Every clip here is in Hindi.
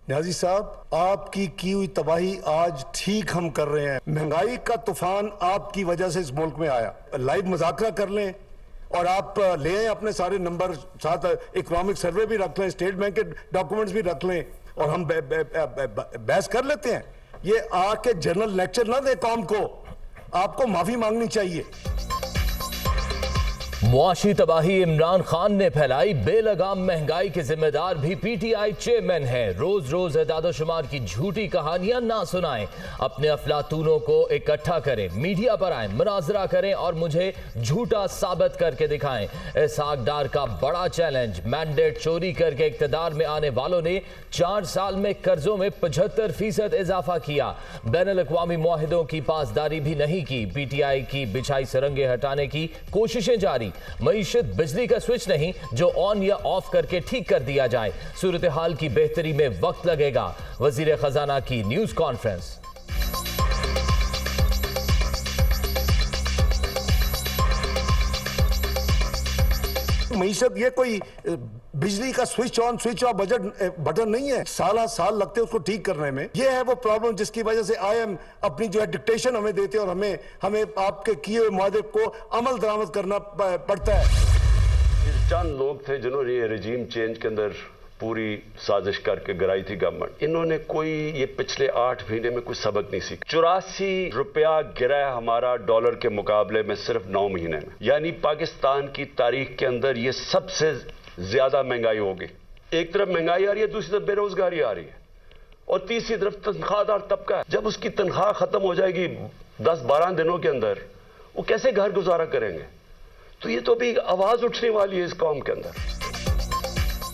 न्याजी साहब, आपकी की हुई तबाही आज ठीक हम कर रहे हैं। महंगाई का तूफान आपकी वजह से इस मुल्क में आया। लाइव मुज़ाकरा कर लें और आप ले आए अपने सारे नंबर, साथ इकोनॉमिक सर्वे भी रख लें, स्टेट बैंक के डॉक्यूमेंट्स भी रख लें और हम बहस कर लेते हैं। ये आके जनरल लेक्चर ना दे कौम को, आपको माफी मांगनी चाहिए। मुआशी तबाही इमरान खान ने फैलाई, बेलगाम महंगाई के जिम्मेदार भी पीटीआई चेयरमैन है। रोज रोज एदादोशुमार की झूठी कहानियां ना सुनाएं, अपने अफलातूनों को इकट्ठा करें, मीडिया पर आए, मुनाजरा करें और मुझे झूठा साबित करके दिखाएं। इसहाक डार का बड़ा चैलेंज, मैंडेट चोरी करके इक्तदार में आने वालों ने 4 साल में कर्जों में 75% इजाफा किया, बैनुल-अक़वामी मुआहिदों की पासदारी भी नहीं की। पीटीआई की बिछाई सुरंगें हटाने की कोशिशें जारी। मईशत बिजली का स्विच नहीं जो ऑन या ऑफ करके ठीक कर दिया जाए। सूरत हाल की बेहतरी में वक्त लगेगा। वजीर खजाना की न्यूज कॉन्फ्रेंस। मईशत ये कोई बिजली का switch on switch off button नहीं है, साल लगते हैं उसको ठीक करने में। ये है वो प्रॉब्लम जिसकी वजह से आईएम अपनी जो है डिक्टेशन हमें देते हैं और हमें आपके किए हुए मुआहदे को अमल दरामद करना पड़ता है। चंद लोग थे जिन्होंने ये रजीम चेंज के अंदर पूरी साजिश करके गिराई थी गवर्नमेंट। इन्होंने कोई ये पिछले 8 महीने में कोई सबक नहीं सीखा। 84 रुपया गिरा है हमारा डॉलर के मुकाबले में सिर्फ 9 महीने में, यानी पाकिस्तान की तारीख के अंदर ये सबसे ज्यादा महंगाई होगी। एक तरफ महंगाई आ रही है, दूसरी तरफ बेरोजगारी आ रही है और तीसरी तरफ तनख्वाहदार तबका है। जब उसकी तनख्वाह खत्म हो जाएगी 10-12 दिनों के अंदर, वो कैसे घर गुजारा करेंगे? तो ये तो भी आवाज उठने वाली है इस कौम के अंदर।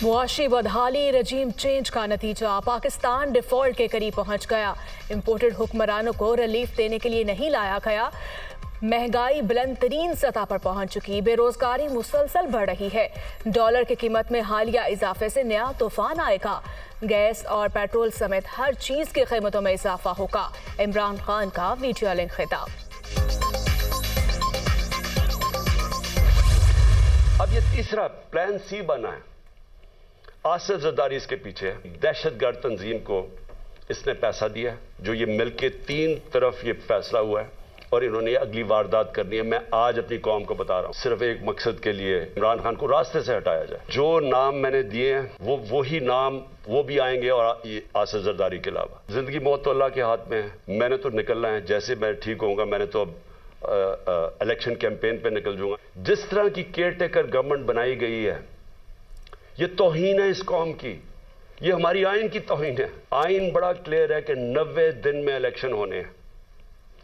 मुआशी बदहाली, रजीम चेंज का नतीजा, पाकिस्तान डिफॉल्ट के करीब पहुंच गया। इंपोर्टेड हुक्मरानों को रिलीफ देने के लिए नहीं लाया गया। महंगाई बुलंद तरीन सतह पर पहुंच चुकी, बेरोजगारी मुसलसल बढ़ रही है। डॉलर की कीमत में हालिया इजाफे से नया तूफान आएगा। गैस और पेट्रोल समेत हर चीज की कीमतों में इजाफा होगा। इमरान खान का वीडियो लिंक खिताब। अब ये तीसरा प्लान सी बना है। आसिफ जरदारी इसके पीछे है। दहशतगर्द तंजीम को इसने पैसा दिया, जो ये मिलके 3 तरफ ये फैसला हुआ है और इन्होंने अगली वारदात करनी है। मैं आज अपनी कौम को बता रहा हूं, सिर्फ एक मकसद के लिए, इमरान खान को रास्ते से हटाया जाए। जो नाम मैंने दिए हैं वही नाम वो भी आएंगे और आसिफ जरदारी के अलावा। जिंदगी मौत तो अल्लाह के हाथ में है। मैंने तो निकलना है, जैसे मैं ठीक होऊंगा मैंने तो अब इलेक्शन कैंपेन पे निकल जाऊंगा। जिस तरह की केयर टेकर गवर्नमेंट बनाई गई है, ये तौहीन है इस कौम की, ये हमारी आइन की तौहीन है। आइन बड़ा क्लियर है कि 90 दिन में इलेक्शन होने हैं,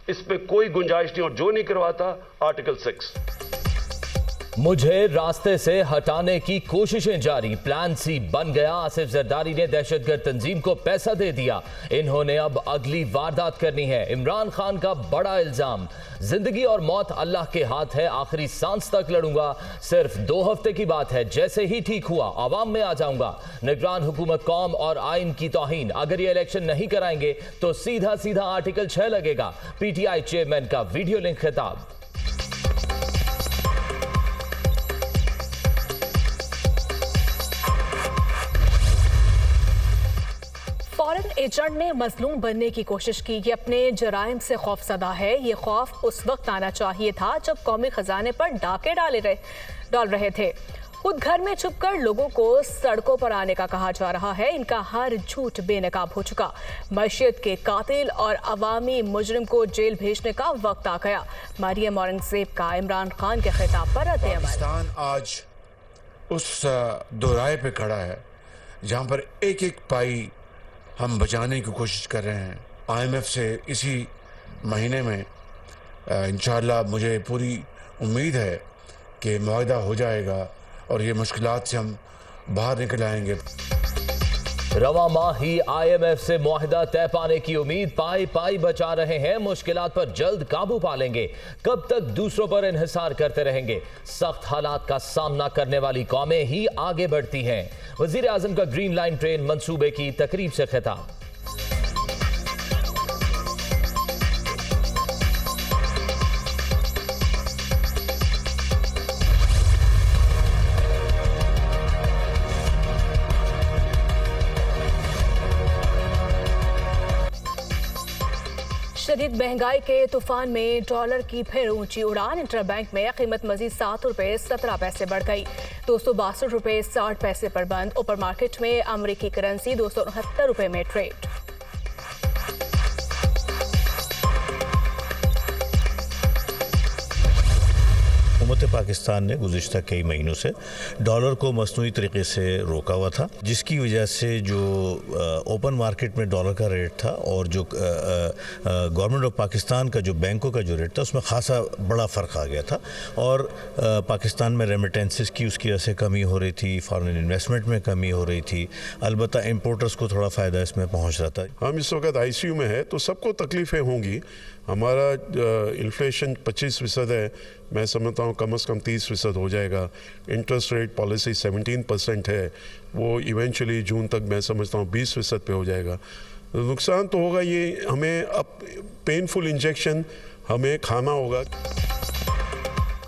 इसमें कोई गुंजाइश नहीं। और जो नहीं करवाता, आर्टिकल 6। मुझे रास्ते से हटाने की कोशिशें जारी, प्लान सी बन गया। आसिफ जरदारी ने दहशतगर्द तंजीम को पैसा दे दिया, इन्होंने अब अगली वारदात करनी है। इमरान खान का बड़ा इल्जाम, जिंदगी और मौत अल्लाह के हाथ है, आखिरी सांस तक लड़ूंगा, सिर्फ 2 हफ्ते की बात है, जैसे ही ठीक हुआ आवाम में आ जाऊंगा। निगरान हुकूमत कौम और आइन की तौहीन, अगर ये इलेक्शन नहीं कराएंगे तो सीधा सीधा आर्टिकल 6 लगेगा। पीटीआई चेयरमैन का वीडियो लिंक खिताब। फॉरेन एजेंट ने मजलूम बनने की कोशिश की। ये अपने जराइम से खौफजदा है। ये खौफ उस वक्त आना चाहिए था जब कौमी खजाने पर डाके डाल रहे थे। खुद घर में छुपकर लोगों को सड़कों पर आने का कहा जा रहा है। इनका हर झूठ बेनकाब हो चुका। मस्जिद के कातिल और अवामी मुजरिम को जेल भेजने का वक्त आ गया। मरियम औरंगजेब का इमरान खान के खिताब पर रद्द अमल। पाकिस्तान आज उस दोराहे पे खड़ा है जहां पर एक एक पाई हम बचाने की कोशिश कर रहे हैं। IMF से इसी महीने में इंशाअल्लाह मुझे पूरी उम्मीद है कि मुआहदा हो जाएगा और ये मुश्किलात से हम बाहर निकल आएंगे। रवा माह ही IMF से मुआहिदा तय पाने की उम्मीद, पाई पाई बचा रहे हैं। मुश्किलात पर जल्द काबू पा लेंगे। कब तक दूसरों पर इन्हिसार करते रहेंगे? सख्त हालात का सामना करने वाली कौमें ही आगे बढ़ती हैं। वजीर आजम का ग्रीन लाइन ट्रेन मंसूबे की तकरीब से खिताब। शदीद महंगाई के तूफान में डॉलर की फिर ऊंची उड़ान। इंटरबैंक में कीमत मजीद ₹7.17 बढ़ गई, ₹262.60 पर बंद। ओपन मार्केट में अमेरिकी करेंसी ₹269 में ट्रेड। हुकूमत पाकिस्तान ने गुज़िश्ता कई महीनों से डॉलर को मसनूई तरीके से रोका हुआ था, जिसकी वजह से जो ओपन मार्केट में डॉलर का रेट था और जो गवर्नमेंट ऑफ पाकिस्तान का जो बैंकों का जो रेट था उसमें खासा बड़ा फ़र्क आ गया था। और पाकिस्तान में रेमिटेंसेस की उसकी वजह से कमी हो रही थी, फॉरेन इन्वेस्टमेंट में कमी हो रही थी, अलबत्ता इम्पोर्टर्स को थोड़ा फ़ायदा इसमें पहुँच रहा था। हम इस वक्त ICU में है तो सबको तकलीफ़ें होंगी। हमारा इन्फ्लेशन 25% है, मैं समझता हूँ कम से कम 30% हो जाएगा। इंटरेस्ट रेट पॉलिसी 17% है, वो इवेंचुअली जून तक मैं समझता हूँ 20% पे हो जाएगा। नुकसान तो होगा, ये हमें अब पेनफुल इंजेक्शन हमें खाना होगा।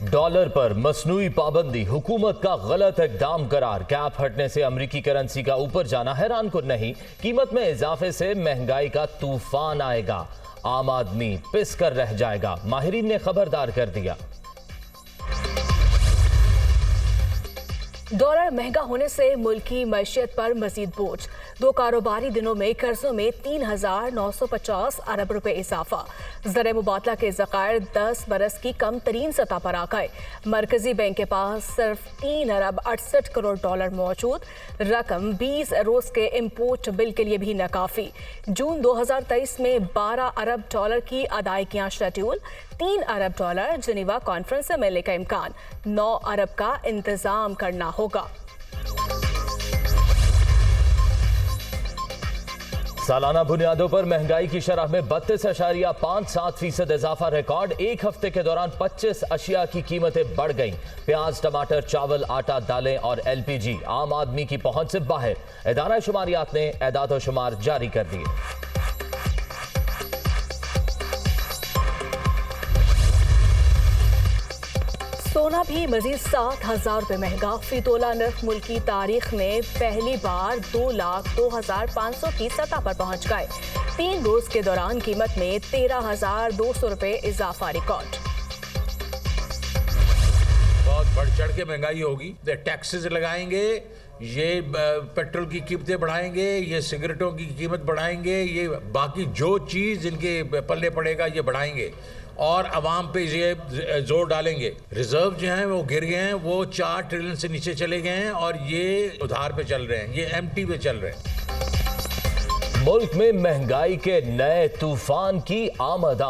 डॉलर पर मसनूई पाबंदी हुकूमत का गलत इकदाम करार। कैप हटने से अमेरिकी करेंसी का ऊपर जाना हैरान कुन नहीं। कीमत में इजाफे से महंगाई का तूफान आएगा, आम आदमी पिस कर रह जाएगा, माहिरीन ने खबरदार कर दिया। डॉलर महंगा होने से मुल्की मईशत पर मजीद बोझ। 2 कारोबारी दिनों में कर्जों में 3,950 अरब रुपए इजाफा। ज़र मुबादला के ज़खायर 10 बरस की कम तरीन सतह पर आ गए। मरकजी बैंक के पास सिर्फ 3 अरब 68 करोड़ डॉलर मौजूद। रकम 20 रोज के इम्पोर्ट बिल के लिए भी नाकाफी। जून 2023 में 12 अरब डॉलर की अदायगियां शेड्यूल। 3 अरब डॉलर जिनेवा कॉन्फ्रेंस से मिलने का इम्कान। 9 अरब का इंतजाम करना होगा। सालाना बुनियादों पर महंगाई की शरह में 32.57% इजाफा रिकॉर्ड। एक हफ्ते के दौरान 25 अशिया की कीमतें बढ़ गईं। प्याज, टमाटर, चावल, आटा, दालें और LPG आम आदमी की पहुंच से बाहर। इदारा शुमारियात ने एदाद शुमार जारी कर दिए। सोना भी मजीद 7,000 रुपये महंगा। फी तोला नर्ख मुल्क की तारीख में पहली बार 2,02,500 की सतह पर पहुंच गए। 3 रोज के दौरान कीमत में 13,200 रुपये इजाफा रिकॉर्ड। बहुत बढ़ चढ़ के महंगाई होगी। टैक्सेस लगाएंगे, ये पेट्रोल की कीमतें बढ़ाएंगे, ये सिगरेटों की कीमत बढ़ाएंगे, ये बाकी जो चीज़ इनके पल्ले पड़ेगा ये बढ़ाएंगे और अवाम पे ये जोर डालेंगे। रिजर्व जो हैं वो गिर गए हैं, वो 4 ट्रिलियन से नीचे चले गए हैं और ये उधार पे चल रहे हैं, ये एम्प्टी पे चल रहे हैं। मुल्क में महंगाई के नए तूफान की आमद।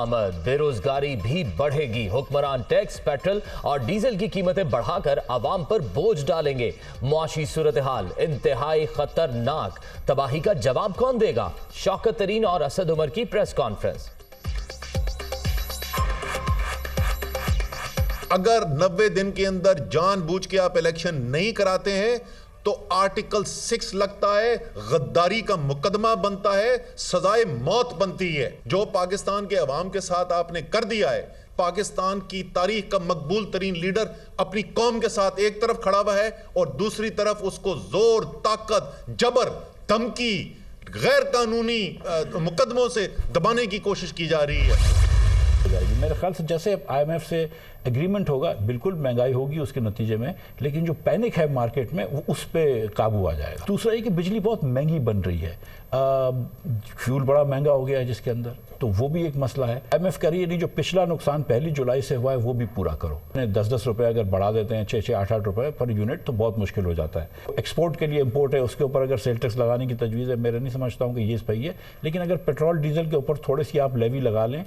बेरोजगारी भी बढ़ेगी। हुक्मरान टैक्स, पेट्रोल और डीजल की कीमतें बढ़ाकर अवाम पर बोझ डालेंगे। मुआशी सूरत हाल इंतहाई खतरनाक। तबाही का जवाब कौन देगा? शौकत तरीन और असद उमर की प्रेस कॉन्फ्रेंस। अगर 90 दिन के अंदर जानबूझ के आप इलेक्शन नहीं कराते हैं तो आर्टिकल 6 लगता है, गद्दारी का मुकदमा बनता है, सजाए मौत बनती है। जो पाकिस्तान के अवाम के साथ आपने कर दिया है, पाकिस्तान की तारीख का मकबूल तरीन लीडर अपनी कौम के साथ एक तरफ खड़ा हुआ है और दूसरी तरफ उसको जोर, ताकत, जबर, धमकी, गैर कानूनी मुकदमों से दबाने की कोशिश की जा रही है। मेरे ख्याल से जैसे IMF से एग्रीमेंट होगा, बिल्कुल महंगाई होगी उसके नतीजे में, लेकिन जो पैनिक है मार्केट में वो उस पर काबू आ जाएगा। दूसरा ये कि बिजली बहुत महंगी बन रही है, फ्यूल बड़ा महंगा हो गया है जिसके अंदर, तो वो भी एक मसला है। IMF कह रही है नहीं, जो पिछला नुकसान 1 जुलाई से हुआ है वो भी पूरा करो। 10-10 रुपये अगर बढ़ा देते हैं, 6-6, 8-8 रुपये पर यूनिट, तो बहुत मुश्किल हो जाता है। एक्सपोर्ट के लिए इम्पोर्ट है, उसके ऊपर अगर सेल टैक्स लगाने की तजवीज़ है, मेरे नहीं समझता हूँ कि ये सही है, लेकिन अगर पेट्रोल डीजल के ऊपर थोड़ी सी आप लेवी लगा लें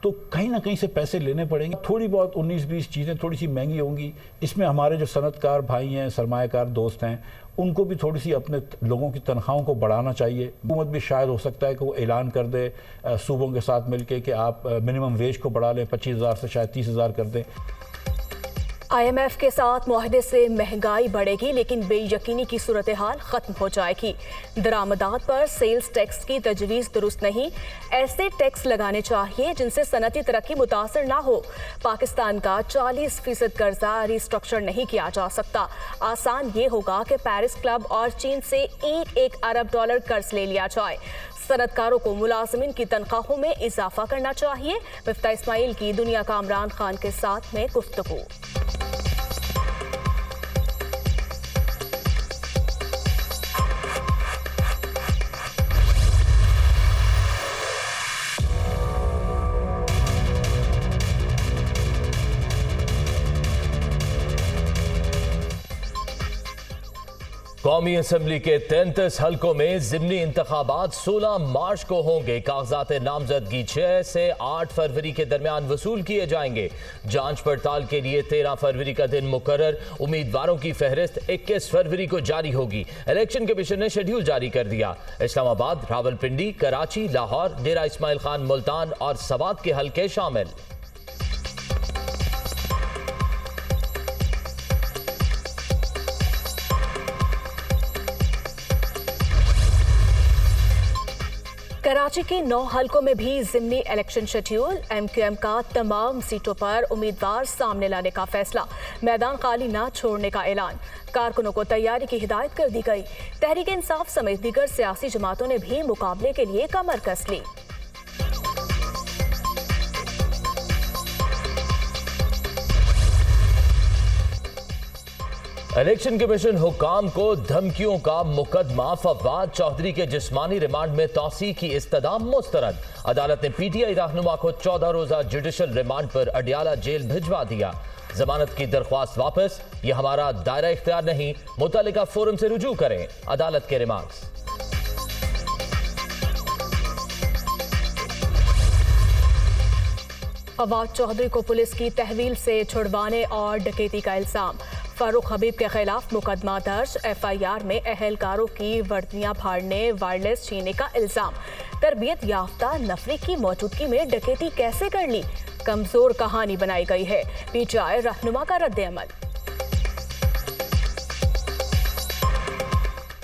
तो कहीं ना कहीं से पैसे लेने पड़ेंगे। थोड़ी बहुत 19-20 चीज़ें थोड़ी सी महंगी होंगी। इसमें हमारे जो सनतकार भाई हैं, सरमायाकार दोस्त हैं, उनको भी थोड़ी सी अपने लोगों की तनख्वाहों को बढ़ाना चाहिए। हुकूमत भी शायद हो सकता है कि वो ऐलान कर दे सूबों के साथ मिलके कि आप मिनिमम वेज को बढ़ा लें, 25,000 से शायद 30,000 कर दें। IMF के साथ मुआहदे से महंगाई बढ़ेगी लेकिन बेयकीनी की सूरत हाल खत्म हो जाएगी। दरामदात पर सेल्स टैक्स की तजवीज़ दुरुस्त नहीं। ऐसे टैक्स लगाने चाहिए जिनसे सनती तरक्की मुतासर ना हो। पाकिस्तान का 40% कर्जा रिस्ट्रक्चर नहीं किया जा सकता। आसान ये होगा कि पेरिस क्लब और चीन से 1-1 अरब डॉलर कर्ज ले लिया जाए। सनतकारों को मुलाजमिन की तनख्वाहों में इजाफा करना चाहिए। मिफ्ता इस्माइल की दुनिया का इमरान खान के साथ में गुफ्तगू। कौमी असम्बली के 33 हलकों में ज़िमनी इंतखाबात 16 मार्च को होंगे। कागजात नामजदगी 6 से 8 फरवरी के दरमियान वसूल किए जाएंगे। जांच पड़ताल के लिए 13 फरवरी का दिन मुकर्रर। उम्मीदवारों की फहरिस्त 21 फरवरी को जारी होगी। इलेक्शन कमीशन ने शेड्यूल जारी कर दिया। इस्लामाबाद, रावलपिंडी, कराची, लाहौर, डेरा इस्माइल खान, मुल्तान और सवात के हलके शामिल। कराची के 9 हलकों में भी ज़िमनी इलेक्शन शेड्यूल। MQM का तमाम सीटों पर उम्मीदवार सामने लाने का फैसला। मैदान खाली न छोड़ने का ऐलान। कारकुनों को तैयारी की हिदायत कर दी गई। तहरीक इंसाफ समेत दीगर सियासी जमातों ने भी मुकाबले के लिए कमर कस ली। इलेक्शन कमीशन हुक्काम को धमकियों का मुकदमा। फवाद चौधरी के जिस्मानी रिमांड में तौसी की इस्तदाम मुस्तरद। अदालत ने PTI रहनुमा को 14 रोजा जुडिशल रिमांड पर अडियाला जेल भिजवा दिया। जमानत की दरख्वास्त वापस। यह हमारा दायरा इख्तियार नहीं, मुतल्लिका फोरम से रुजू करें, अदालत के रिमार्क्स। फवाद चौधरी को पुलिस की तहवील से छुड़वाने और डकैती का इल्जाम। फारूक हबीब के खिलाफ मुकदमा दर्ज। FIR में अहलकारों की वर्दियां फाड़ने, वायरलेस छीनने का इल्जाम। तरबियत याफ्ता नफरी की मौजूदगी में डकैती कैसे कर ली, कमजोर कहानी बनाई गई है। PTI रहनुमा का रद्द-ए-अमल।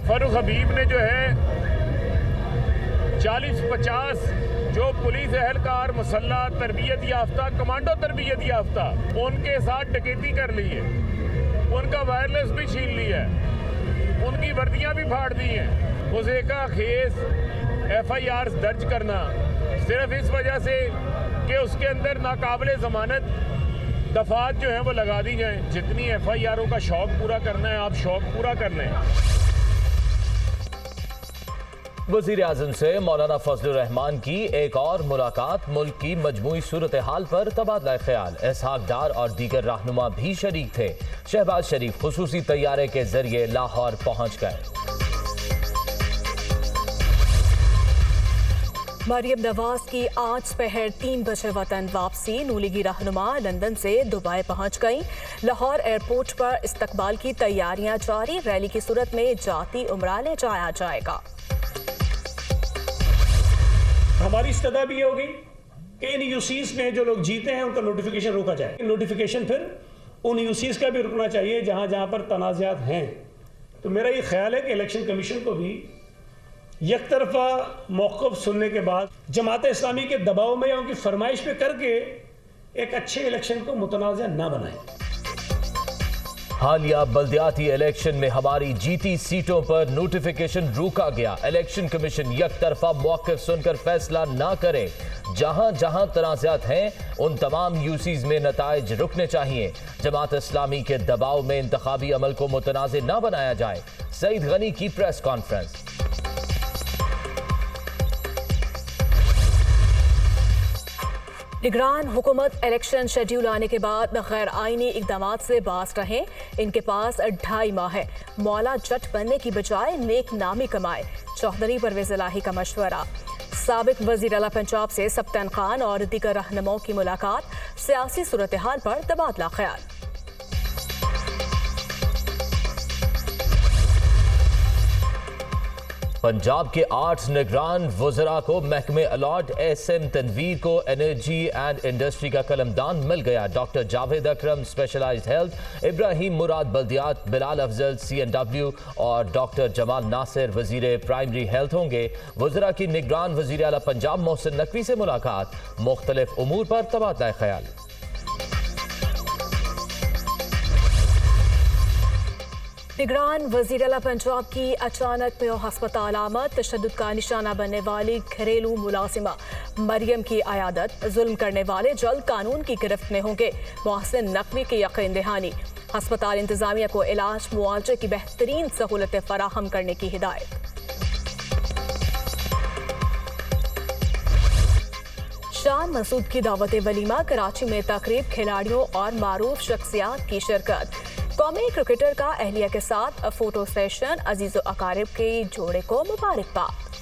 फारूक हबीब ने जो है 40-50 जो पुलिस एहलकार, मुसल्ला, तरबियत याफ्ता, कमांडो तरबियत याफ्ता, उनके साथ डकैती कर ली है। उनका वायरलेस भी छीन लिया है, उनकी वर्दियां भी फाड़ दी हैं। मुज़ेका खेस FIR दर्ज करना सिर्फ इस वजह से कि उसके अंदर नाकाबिले ज़मानत दफात जो हैं वो लगा दी जाएं। जितनी FIRों का शौक पूरा करना है, आप शौक पूरा कर लें। वज़ीर आज़म से मौलाना फजलुर रहमान की एक और मुलाकात। मुल्क की मजमूई सूरत हाल पर तबादला ख्याल। इसहाक डार और दीगर रहनुमा भी शरीक थे। शहबाज शरीफ खुसूसी तैयारे के जरिए लाहौर पहुंच गए। मरियम नवाज की आज पहर 3 बजे वतन वापसी। नूलीगी रहनुमा लंदन से दुबई पहुंच गई। लाहौर एयरपोर्ट पर इस्तकबाल की तैयारियां जारी। रैली की सूरत में जाती उमरा ले जाया जाएगा। हमारी इस्तदा भी ये होगी कि इन यूसीज में जो लोग जीते हैं उनका नोटिफिकेशन रोका जाए। नोटिफिकेशन फिर उन यूसीज का भी रुकना चाहिए जहां जहां पर तनाज़ात हैं। तो मेरा ये ख्याल है कि इलेक्शन कमीशन को भी एक तरफा मौक़िफ़ सुनने के बाद जमात इस्लामी के दबाव में या उनकी फरमाइश पे करके एक अच्छे इलेक्शन को मुतनाज़ा ना बनाए। हालिया बल्दियाती इलेक्शन में हमारी जीती सीटों पर नोटिफिकेशन रोका गया। इलेक्शन कमीशन एक तरफा मौक़िफ़ सुनकर फैसला ना करे। जहां जहां तनाज़ात हैं उन तमाम यूसीज में नताइज रुकने चाहिए। जमात इस्लामी के दबाव में इंतखाबी अमल को मुतनाज़ ना बनाया जाए। सईद गनी की प्रेस कॉन्फ्रेंस। निगरान हुकूमत इलेक्शन शेड्यूल आने के बाद गैर आईनी इकदामात से बाज रहे। इनके पास 2.5 माह है। मौला जट बनने की बजाय नेक नामी कमाए। चौधरी परवेज इलाही का मशवरा। साबिक वजीर आला पंजाब से सप्तान खान और दीगर रहनुमाओं की मुलाकात। सियासी सूरत हाल पर तबादला ख्याल। पंजाब के 8 निगरान वज़रा को महकमे अलॉट। SM तनवीर को एनर्जी एंड इंडस्ट्री का कलमदान मिल गया। डॉक्टर जावेद अकरम स्पेशलाइज्ड हेल्थ, इब्राहिम मुराद बल्दियात, बिलाल अफजल CNW और डॉक्टर जमाल नासिर वजीर प्राइमरी हेल्थ होंगे। वज़रा की निगरान वज़ीर आला पंजाब मोहसिन नकवी से मुलाकात। मुख्तलिफ उमूर पर तबादला ख्याल। निगरान वजीर आला पंजाब की अचानक में हस्पताल आमद, तशद्दुद का निशाना बनने वाली घरेलू मुलाजिमा मरियम की अयादत, जुल्म करने वाले जल्द कानून की गिरफ्त में होंगे, मोहसिन नकवी की यकीन दहानी। हस्पताल इंतजामिया को इलाज मुआवजे की बेहतरीन सहूलतें फराहम करने की हिदायत। शान मसूद की दावत वलीमा, कराची में तकरीब, खिलाड़ियों और मारूफ शख्सियात की शिरकत। कौमी क्रिकेटर का अहलिया के साथ फोटो सेशन, अजीजो अकारिब के जोड़े को मुबारकबाद।